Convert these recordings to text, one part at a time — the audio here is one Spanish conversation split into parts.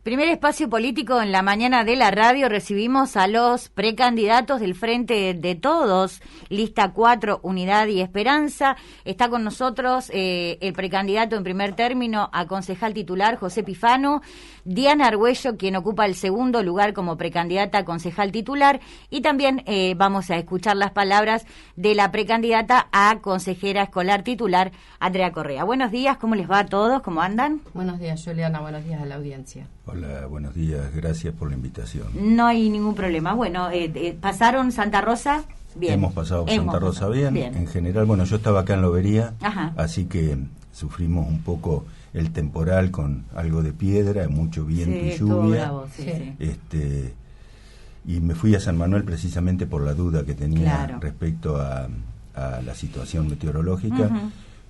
Primer espacio político en la mañana de la radio. Recibimos a los precandidatos del Frente de Todos, lista 4, Unidad y Esperanza. Está con nosotros el precandidato en primer término a concejal titular, José Pifano, Diana Argüello, quien ocupa el segundo lugar como precandidata a concejal titular, y también vamos a escuchar las palabras de la precandidata a consejera escolar titular, Andrea Correa. Buenos días, ¿cómo les va a todos? ¿Cómo andan? Buenos días, Juliana, buenos días a la audiencia. Hola, buenos días, gracias por la invitación. No hay ningún problema. Bueno, ¿pasaron Santa Rosa? Bien. Hemos pasado Santa Rosa bien. En general, bueno, yo estaba acá en Lobería, así que sufrimos un poco el temporal con algo de piedra, mucho viento y lluvia. Bravo, sí. Y me fui a San Manuel precisamente por la duda que tenía respecto a la situación meteorológica.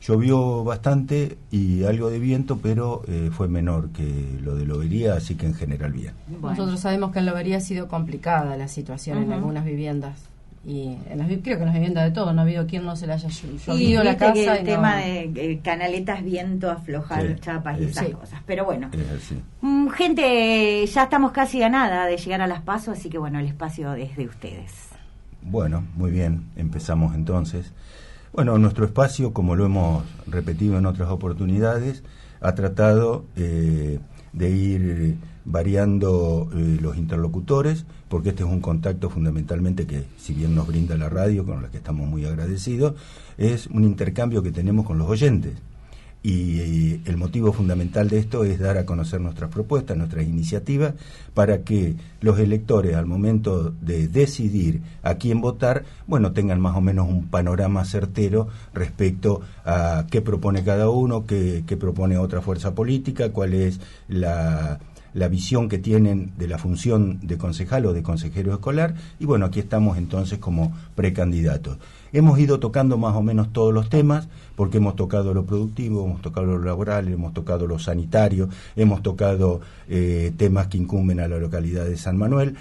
Llovió bastante y algo de viento, pero fue menor que lo de Lobería, así que en general bien. Bueno. Nosotros sabemos que en Lobería ha sido complicada la situación en algunas viviendas. Y creo que en las viviendas de todos, no ha habido quien no se le haya llovido la casa. Que el tema de canaletas, viento, aflojar chapas y esas cosas. Pero bueno, gente, ya estamos casi a nada de llegar a las PASO, así que bueno, el espacio es de ustedes. Bueno, muy bien, empezamos entonces. Bueno, nuestro espacio, como lo hemos repetido en otras oportunidades, ha tratado de ir variando los interlocutores, porque este es un contacto fundamentalmente que, si bien nos brinda la radio, con la que estamos muy agradecidos, es un intercambio que tenemos con los oyentes. Y el motivo fundamental de esto es dar a conocer nuestras propuestas, nuestras iniciativas, para que los electores, al momento de decidir a quién votar, bueno, tengan más o menos un panorama certero respecto a qué propone cada uno, qué propone otra fuerza política, cuál es la visión que tienen de la función de concejal o de consejero escolar. Y bueno, aquí estamos entonces como precandidatos. Hemos ido tocando más o menos todos los temas, porque hemos tocado lo productivo, hemos tocado lo laboral, hemos tocado lo sanitario, hemos tocado temas que incumben a la localidad de San Manuel.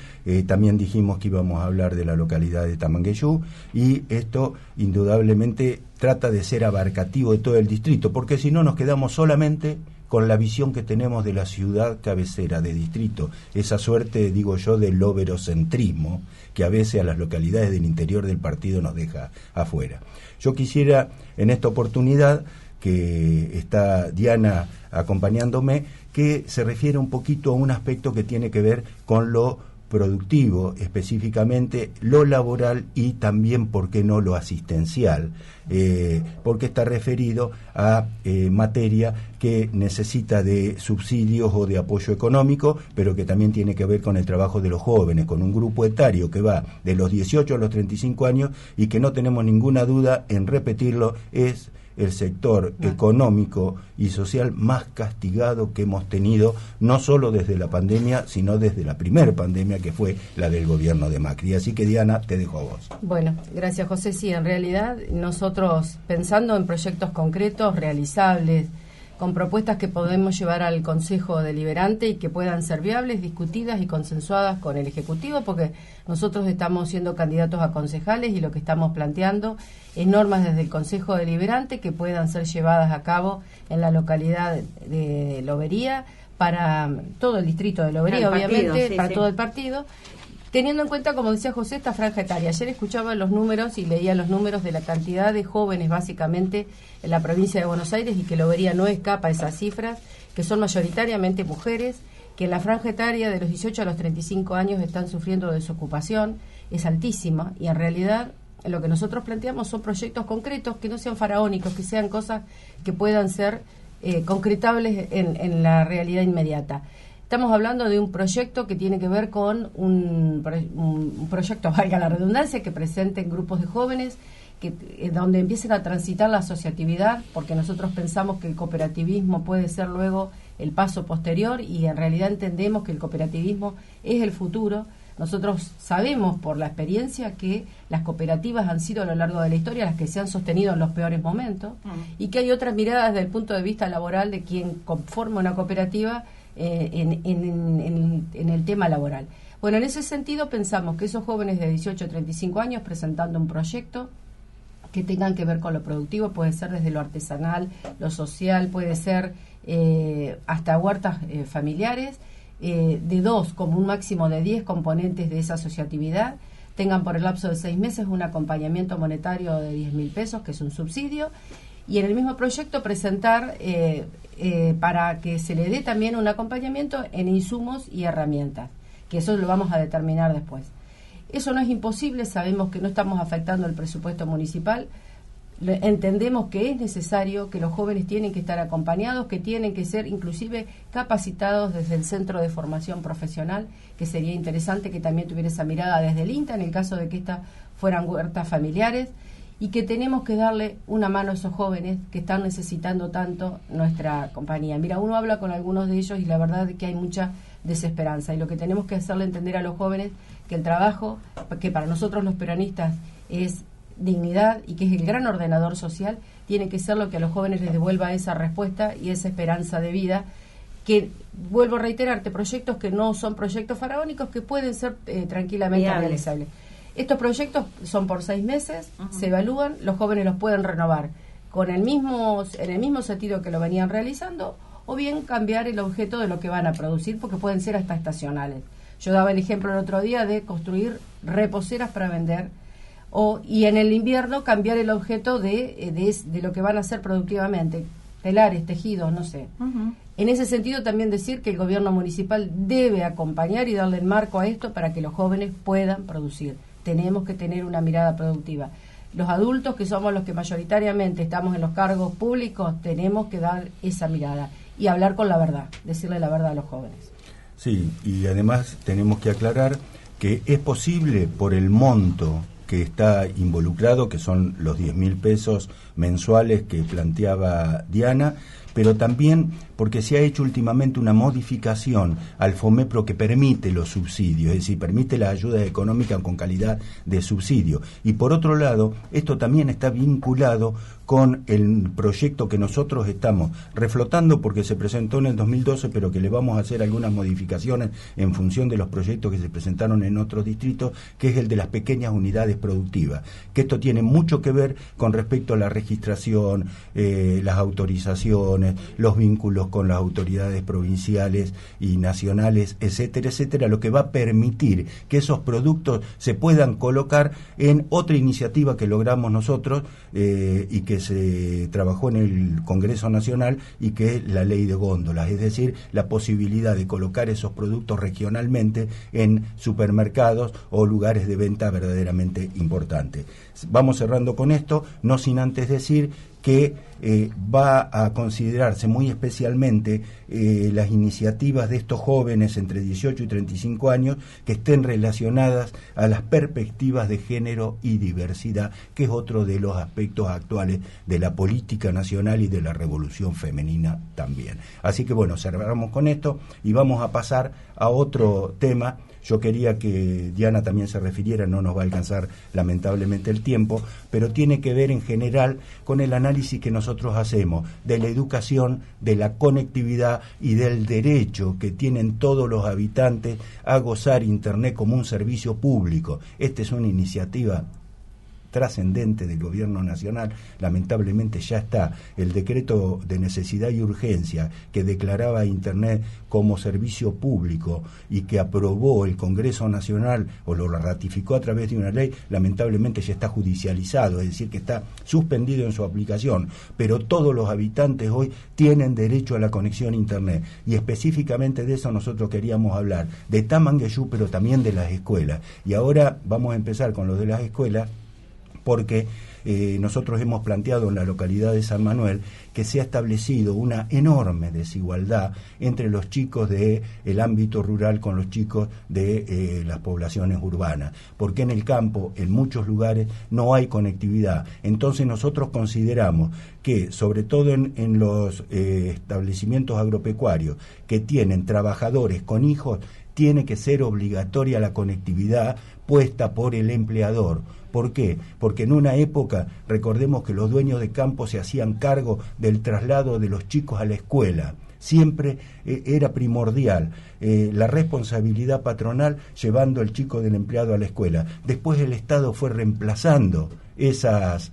También dijimos que íbamos a hablar de la localidad de Tamangueyú, y esto indudablemente trata de ser abarcativo de todo el distrito, porque si no nos quedamos solamente con la visión que tenemos de la ciudad cabecera de distrito, esa suerte, digo yo, de loberocentrismo que a veces a las localidades del interior del partido nos deja afuera. Yo quisiera, en esta oportunidad, que está Diana acompañándome, que se refiere un poquito a un aspecto que tiene que ver con lo productivo, específicamente lo laboral y también, ¿por qué no?, lo asistencial, porque está referido a materia que necesita de subsidios o de apoyo económico, pero que también tiene que ver con el trabajo de los jóvenes, con un grupo etario que va de los 18 a los 35 años y que no tenemos ninguna duda en repetirlo, es el sector económico y social más castigado que hemos tenido, no solo desde la pandemia, sino desde la primera pandemia, que fue la del gobierno de Macri. Así que, Diana, te dejo a vos. Bueno, gracias, José. Sí, en realidad nosotros, pensando en proyectos concretos, realizables, con propuestas que podemos llevar al Consejo Deliberante y que puedan ser viables, discutidas y consensuadas con el Ejecutivo, porque nosotros estamos siendo candidatos a concejales y lo que estamos planteando es normas desde el Consejo Deliberante que puedan ser llevadas a cabo en la localidad de Lobería, para todo el distrito de Lobería, obviamente, para todo el partido, teniendo en cuenta, como decía José, esta franja etaria. Ayer escuchaba los números y leía los números de la cantidad de jóvenes, básicamente, en la provincia de Buenos Aires, y que Lobería no escapa a esas cifras, que son mayoritariamente mujeres, que en la franja etaria de los 18 a los 35 años están sufriendo desocupación, es altísima, y en realidad lo que nosotros planteamos son proyectos concretos que no sean faraónicos, que sean cosas que puedan ser concretables en la realidad inmediata. Estamos hablando de un proyecto que tiene que ver con un proyecto, valga la redundancia, que presenten grupos de jóvenes donde empiecen a transitar la asociatividad, porque nosotros pensamos que el cooperativismo puede ser luego el paso posterior, y en realidad entendemos que el cooperativismo es el futuro. Nosotros sabemos por la experiencia que las cooperativas han sido a lo largo de la historia las que se han sostenido en los peores momentos, y que hay otras miradas desde el punto de vista laboral de quien conforma una cooperativa en el tema laboral. Bueno, en ese sentido pensamos que esos jóvenes de 18 a 35 años presentando un proyecto que tengan que ver con lo productivo, puede ser desde lo artesanal, lo social, puede ser hasta huertas familiares, de 2 como un máximo de 10 componentes de esa asociatividad tengan por el lapso de 6 meses un acompañamiento monetario de 10.000 pesos, que es un subsidio, y en el mismo proyecto presentar para que se le dé también un acompañamiento en insumos y herramientas, que eso lo vamos a determinar después. Eso no es imposible, sabemos que no estamos afectando el presupuesto municipal, entendemos que es necesario, que los jóvenes tienen que estar acompañados, que tienen que ser inclusive capacitados desde el Centro de Formación Profesional, que sería interesante que también tuviera esa mirada desde el INTA en el caso de que estas fueran huertas familiares, y que tenemos que darle una mano a esos jóvenes que están necesitando tanto nuestra compañía. Mira, uno habla con algunos de ellos y la verdad es que hay mucha desesperanza, y lo que tenemos que hacerle entender a los jóvenes que el trabajo, que para nosotros los peronistas es dignidad y que es el gran ordenador social, tiene que ser lo que a los jóvenes les devuelva esa respuesta y esa esperanza de vida, que, vuelvo a reiterarte, proyectos que no son proyectos faraónicos, que pueden ser tranquilamente realizables. Estos proyectos son por 6 meses, se evalúan, los jóvenes los pueden renovar en el mismo sentido que lo venían realizando, o bien cambiar el objeto de lo que van a producir, porque pueden ser hasta estacionales. Yo daba el ejemplo el otro día de construir reposeras para vender, y en el invierno cambiar el objeto de lo que van a hacer productivamente, telares, tejidos, no sé. En ese sentido también decir que el gobierno municipal debe acompañar y darle el marco a esto para que los jóvenes puedan producir. Tenemos que tener una mirada productiva. Los adultos, que somos los que mayoritariamente estamos en los cargos públicos, tenemos que dar esa mirada y hablar con la verdad, decirle la verdad a los jóvenes. Sí, y además tenemos que aclarar que es posible, por el monto que está involucrado, que son los 10.000 pesos mensuales que planteaba Diana, pero también porque se ha hecho últimamente una modificación al FOMEPRO que permite los subsidios, es decir, permite la ayuda económica con calidad de subsidio. Y por otro lado, esto también está vinculado con el proyecto que nosotros estamos reflotando, porque se presentó en el 2012, pero que le vamos a hacer algunas modificaciones en función de los proyectos que se presentaron en otros distritos, que es el de las pequeñas unidades productivas, que esto tiene mucho que ver con respecto a la registración, las autorizaciones, los vínculos con las autoridades provinciales y nacionales, etcétera, etcétera, lo que va a permitir que esos productos se puedan colocar en otra iniciativa que logramos nosotros y que se trabajó en el Congreso Nacional, y que es la ley de góndolas, es decir, la posibilidad de colocar esos productos regionalmente en supermercados o lugares de venta verdaderamente importantes. Vamos cerrando con esto, no sin antes decir que va a considerarse muy especialmente las iniciativas de estos jóvenes entre 18 y 35 años que estén relacionadas a las perspectivas de género y diversidad, que es otro de los aspectos actuales de la política nacional y de la revolución femenina también. Así que bueno, cerramos con esto y vamos a pasar a otro tema. Yo quería que Diana también se refiriera, no nos va a alcanzar lamentablemente el tiempo, pero tiene que ver en general con el análisis que nosotros hacemos de la educación, de la conectividad y del derecho que tienen todos los habitantes a gozar Internet como un servicio público. Esta es una iniciativa trascendente del gobierno nacional. Lamentablemente ya está el decreto de necesidad y urgencia que declaraba Internet como servicio público y que aprobó el Congreso Nacional o lo ratificó a través de una ley. Lamentablemente ya está judicializado, es decir, que está suspendido en su aplicación, pero todos los habitantes hoy tienen derecho a la conexión a Internet, y específicamente de eso nosotros queríamos hablar, de Tamangueyú, pero también de las escuelas. Y ahora vamos a empezar con lo de las escuelas, porque nosotros hemos planteado en la localidad de San Manuel que se ha establecido una enorme desigualdad entre los chicos del ámbito rural con los chicos de las poblaciones urbanas, porque en el campo, en muchos lugares, no hay conectividad. Entonces nosotros consideramos que, sobre todo en los establecimientos agropecuarios que tienen trabajadores con hijos, tiene que ser obligatoria la conectividad puesta por el empleador. ¿Por qué? Porque en una época, recordemos que los dueños de campo se hacían cargo del traslado de los chicos a la escuela. Siempre era primordial la responsabilidad patronal llevando al chico del empleado a la escuela. Después el Estado fue reemplazando esas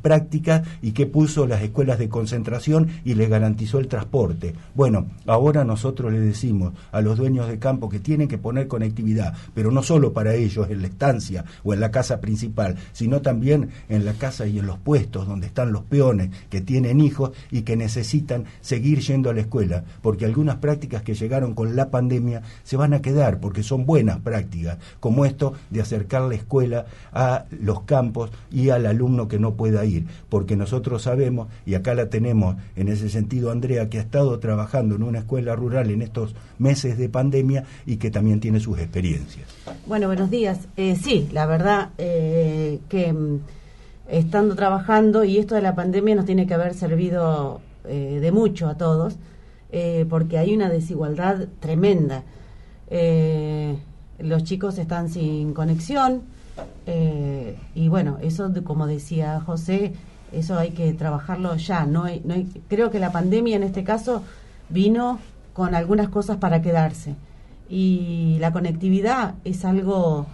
prácticas y que puso las escuelas de concentración y le garantizó el transporte. Bueno, ahora nosotros le decimos a los dueños de campo que tienen que poner conectividad, pero no solo para ellos en la estancia o en la casa principal, sino también en la casa y en los puestos donde están los peones que tienen hijos y que necesitan seguir yendo a la escuela, porque algunas prácticas que llegaron con la pandemia se van a quedar, porque son buenas prácticas, como esto de acercar la escuela a los campos y al alumno que no pueda ir, porque nosotros sabemos, y acá la tenemos en ese sentido Andrea, que ha estado trabajando en una escuela rural en estos meses de pandemia y que también tiene sus experiencias. Bueno, buenos días. Sí, la verdad que estando trabajando, y esto de la pandemia nos tiene que haber servido de mucho a todos, porque hay una desigualdad tremenda. Los chicos están sin conexión, y bueno, eso como decía José, eso hay que trabajarlo ya. No hay, creo que la pandemia en este caso vino con algunas cosas para quedarse, y la conectividad es algo.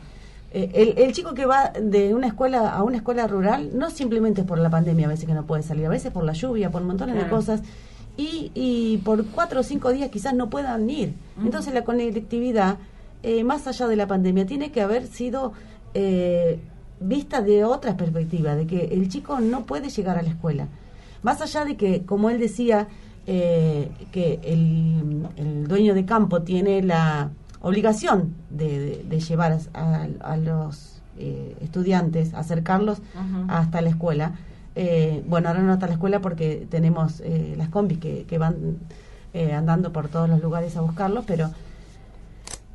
El chico que va de una escuela a una escuela rural no simplemente es por la pandemia, a veces que no puede salir, a veces por la lluvia, por montones de cosas, y por 4 o 5 días quizás no puedan ir. Entonces la conectividad, más allá de la pandemia, tiene que haber sido vista de otra perspectiva, de que el chico no puede llegar a la escuela. Más allá de que, como él decía, que el dueño de campo tiene la obligación de llevar a los estudiantes, acercarlos hasta la escuela. Bueno, ahora no hasta la escuela porque tenemos las combis que van andando por todos los lugares a buscarlos, pero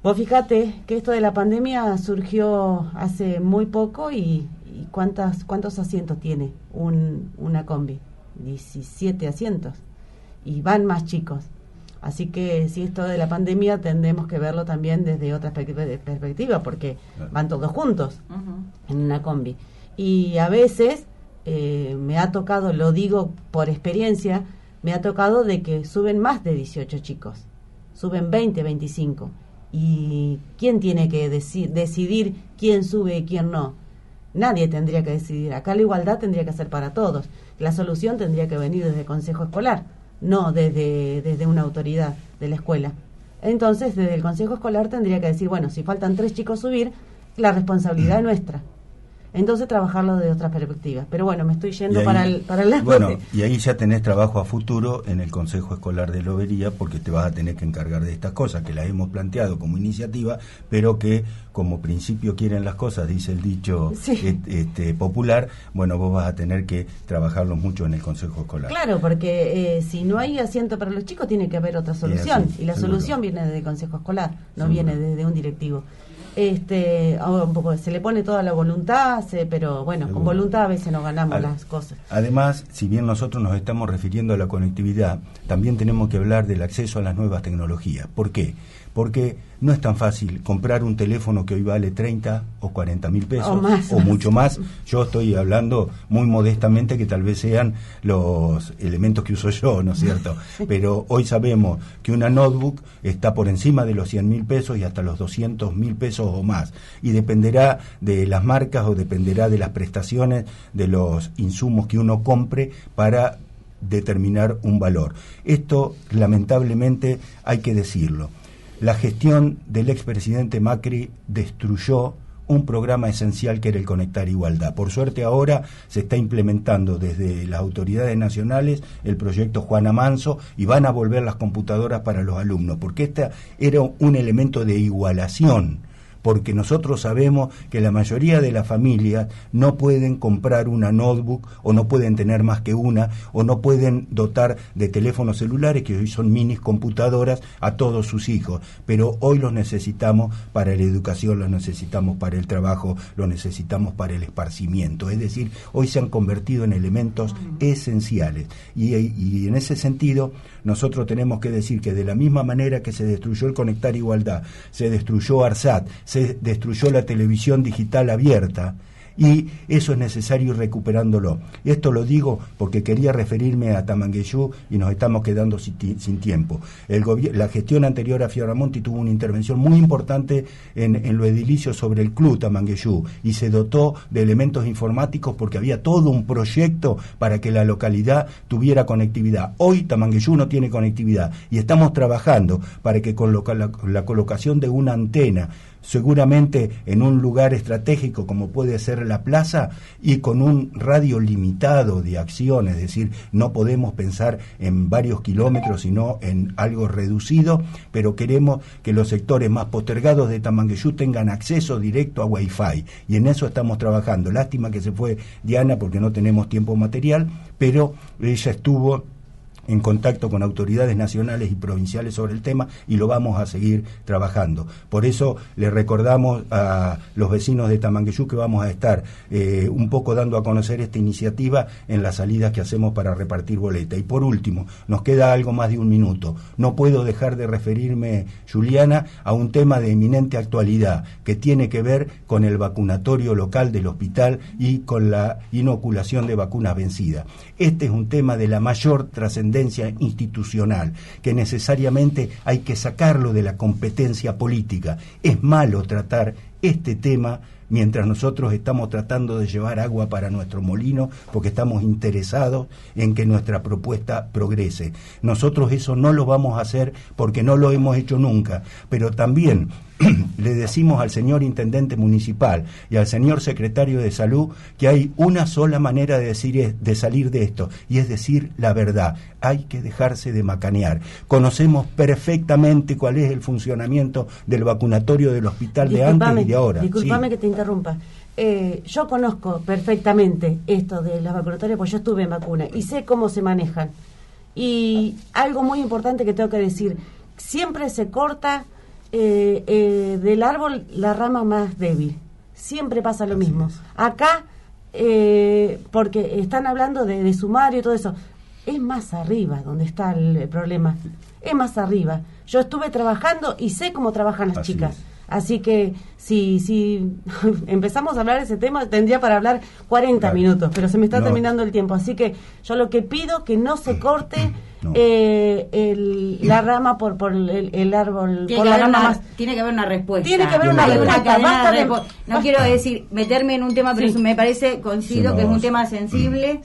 vos fíjate que esto de la pandemia surgió hace muy poco, y ¿cuántos asientos tiene una combi? 17 asientos, y van más chicos. Así que si esto de la pandemia tendremos que verlo también desde otra perspectiva, porque van todos juntos en una combi. Y a veces me ha tocado, lo digo por experiencia, me ha tocado de que suben más de 18 chicos, suben 20, 25. ¿Y quién tiene que decidir quién sube y quién no? Nadie tendría que decidir. Acá la igualdad tendría que ser para todos. La solución tendría que venir desde el consejo escolar, no desde una autoridad de la escuela. Entonces, desde el consejo escolar tendría que decir, bueno, si faltan 3 chicos subir, la responsabilidad es nuestra. Entonces, trabajarlo de otras perspectivas. Pero bueno, me estoy yendo para el bueno, y ahí ya tenés trabajo a futuro en el Consejo Escolar de Lobería, porque te vas a tener que encargar de estas cosas que las hemos planteado como iniciativa, pero que como principio quieren las cosas, dice el dicho popular. Bueno, vos vas a tener que trabajarlo mucho en el Consejo Escolar. Claro, porque si no hay asiento para los chicos, tiene que haber otra solución, y la solución viene desde el Consejo Escolar, no viene desde un directivo. Un poco se le pone toda la voluntad, pero bueno, con voluntad a veces no ganamos las cosas. Además, si bien nosotros nos estamos refiriendo a la conectividad, también tenemos que hablar del acceso a las nuevas tecnologías. ¿Por qué? Porque no es tan fácil comprar un teléfono que hoy vale 30 o 40 mil pesos o mucho más. Yo estoy hablando muy modestamente que tal vez sean los elementos que uso yo, ¿no es cierto? Pero hoy sabemos que una notebook está por encima de los 100 mil pesos y hasta los 200 mil pesos o más. Y dependerá de las marcas o dependerá de las prestaciones, de los insumos que uno compre para determinar un valor. Esto, lamentablemente, hay que decirlo. La gestión del expresidente Macri destruyó un programa esencial que era el Conectar Igualdad. Por suerte ahora se está implementando desde las autoridades nacionales el proyecto Juana Manso, y van a volver las computadoras para los alumnos, porque este era un elemento de igualación, porque nosotros sabemos que la mayoría de las familias no pueden comprar una notebook, o no pueden tener más que una, o no pueden dotar de teléfonos celulares, que hoy son minis computadoras, a todos sus hijos, pero hoy los necesitamos para la educación, los necesitamos para el trabajo, los necesitamos para el esparcimiento. Es decir, hoy se han convertido en elementos esenciales, y en ese sentido nosotros tenemos que decir que de la misma manera que se destruyó el Conectar Igualdad, se destruyó ARSAT, se destruyó la televisión digital abierta, y eso es necesario ir recuperándolo. Esto lo digo porque quería referirme a Tamangueyú y nos estamos quedando sin tiempo. La gestión anterior a Fioramonti tuvo una intervención muy importante en lo edilicio sobre el club Tamangueyú y se dotó de elementos informáticos porque había todo un proyecto para que la localidad tuviera conectividad. Hoy Tamangueyú no tiene conectividad y estamos trabajando para que con la colocación de una antena, seguramente en un lugar estratégico como puede ser la plaza, y con un radio limitado de acción, es decir, no podemos pensar en varios kilómetros sino en algo reducido, pero queremos que los sectores más postergados de Tamangueyú tengan acceso directo a Wi-Fi, y en eso estamos trabajando. Lástima que se fue Diana porque no tenemos tiempo material, pero ella estuvo en contacto con autoridades nacionales y provinciales sobre el tema y lo vamos a seguir trabajando. Por eso le recordamos a los vecinos de Tamangueyú que vamos a estar un poco dando a conocer esta iniciativa en las salidas que hacemos para repartir boleta. Y por último, nos queda algo más de un minuto. No puedo dejar de referirme, Juliana, a un tema de eminente actualidad que tiene que ver con el vacunatorio local del hospital y con la inoculación de vacunas vencidas. Este es un tema de la mayor trascendencia institucional, que necesariamente hay que sacarlo de la competencia política. Es malo tratar este tema mientras nosotros estamos tratando de llevar agua para nuestro molino, porque estamos interesados en que nuestra propuesta progrese. Nosotros eso no lo vamos a hacer porque no lo hemos hecho nunca, pero también le decimos al señor intendente municipal y al señor secretario de salud que hay una sola manera de salir de esto, y es decir la verdad. Hay que dejarse de macanear. Conocemos perfectamente cuál es el funcionamiento del vacunatorio del hospital de antes y de ahora. Disculpame sí. que te interrumpa. Yo conozco perfectamente esto de las vacunatorias, porque yo estuve en vacuna y sé cómo se manejan. Y algo muy importante que tengo que decir: siempre se corta del árbol la rama más débil. Siempre pasa lo mismo. Acá, porque están hablando de sumario y todo eso, es más arriba donde está el problema. Es más arriba. Yo estuve trabajando y sé cómo trabajan las chicas. Así que si empezamos a hablar de ese tema, tendría para hablar 40 minutos, pero se me está terminando el tiempo. Así que yo lo que pido que no se corte la rama por el árbol. Tiene que haber una respuesta. Tiene que haber una respuesta. No quiero decir meterme en un tema, pero me parece, coincido que es un tema sensible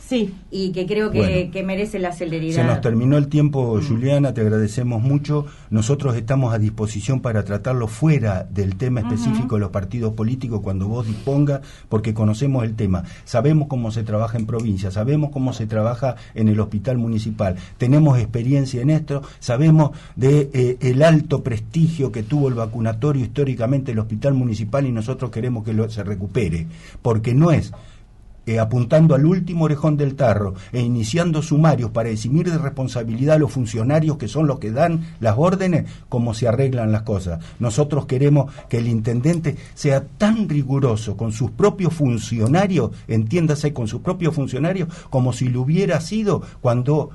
y que creo que merece la celeridad. Se nos terminó el tiempo, Juliana, te agradecemos mucho. Nosotros estamos a disposición para tratarlo fuera del tema específico de los partidos políticos cuando vos dispongas, porque conocemos el tema. Sabemos cómo se trabaja en provincia, sabemos cómo se trabaja en el hospital municipal. Tenemos experiencia en esto, sabemos de el alto prestigio que tuvo el vacunatorio históricamente el hospital municipal, y nosotros queremos que se recupere, porque no es apuntando al último orejón del tarro e iniciando sumarios para eximir de responsabilidad a los funcionarios que son los que dan las órdenes como se arreglan las cosas. Nosotros queremos que el intendente sea tan riguroso con sus propios funcionarios, entiéndase, con sus propios funcionarios, como si lo hubiera sido cuando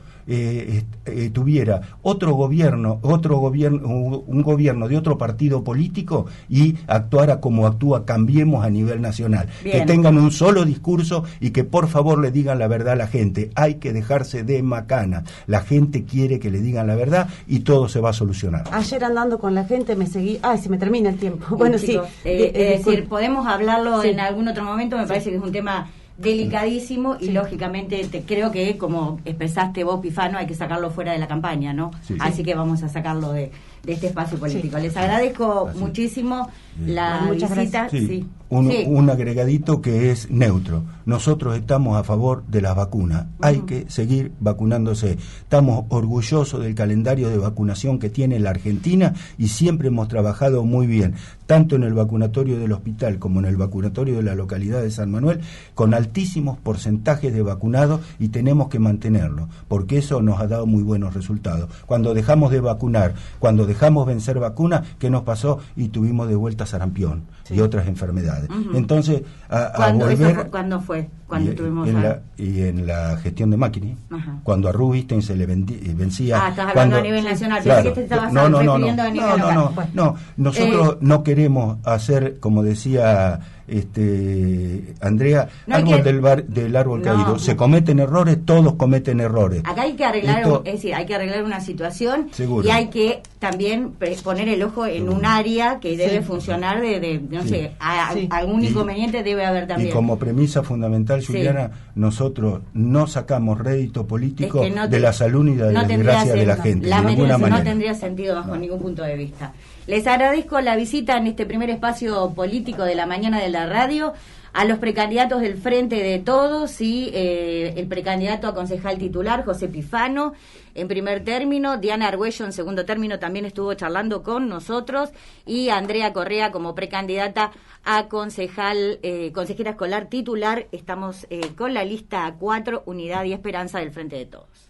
tuviera un gobierno de otro partido político y actuara como actúa Cambiemos a nivel nacional. Bien. Que tengan un solo discurso y que por favor le digan la verdad a la gente. Hay que dejarse de macana. La gente quiere que le digan la verdad y todo se va a solucionar. Ayer andando con la gente me seguí... se me termina el tiempo. Bueno, chicos, es decir, podemos hablarlo en algún otro momento. Me parece que es un tema delicadísimo y lógicamente creo que, como expresaste vos, Pifano, hay que sacarlo fuera de la campaña, ¿no? Así que vamos a sacarlo de este espacio político. Les agradezco muchísimo la visita. Un agregadito que es neutro. Nosotros estamos a favor de las vacunas. Hay que seguir vacunándose. Estamos orgullosos del calendario de vacunación que tiene la Argentina y siempre hemos trabajado muy bien, tanto en el vacunatorio del hospital como en el vacunatorio de la localidad de San Manuel, con altísimos porcentajes de vacunados, y tenemos que mantenerlo, porque eso nos ha dado muy buenos resultados. Cuando dejamos de vacunar, cuando dejamos vencer vacunas, ¿qué nos pasó? Y tuvimos de vuelta sarampión y otras enfermedades. Entonces, ¿Cuándo fue? cuando tuvimos y en la gestión de Macri, Ajá. cuando a Rubinstein se le vencía. Estás hablando a nivel nacional, claro, pero ¿qué te estabas no, refiriendo a nivel local? No, nosotros no queremos hacer, como decía Andrea, del árbol caído. Se cometen errores, todos cometen errores. Acá hay que arreglar, hay que arreglar una situación. Seguro. Y hay que también poner el ojo en un área que debe funcionar algún inconveniente debe haber también. Y como premisa fundamental, Juliana, nosotros no sacamos rédito político de la salud ni de la desgracia de la gente, de ninguna manera. No tendría sentido bajo ningún punto de vista. Les agradezco la visita en este primer espacio político de la mañana de la radio a los precandidatos del Frente de Todos y el precandidato a concejal titular, José Pifano, en primer término, Diana Argüello en segundo término también estuvo charlando con nosotros, y Andrea Correa como precandidata a consejera escolar titular. Estamos con la lista 4, Unidad y Esperanza del Frente de Todos.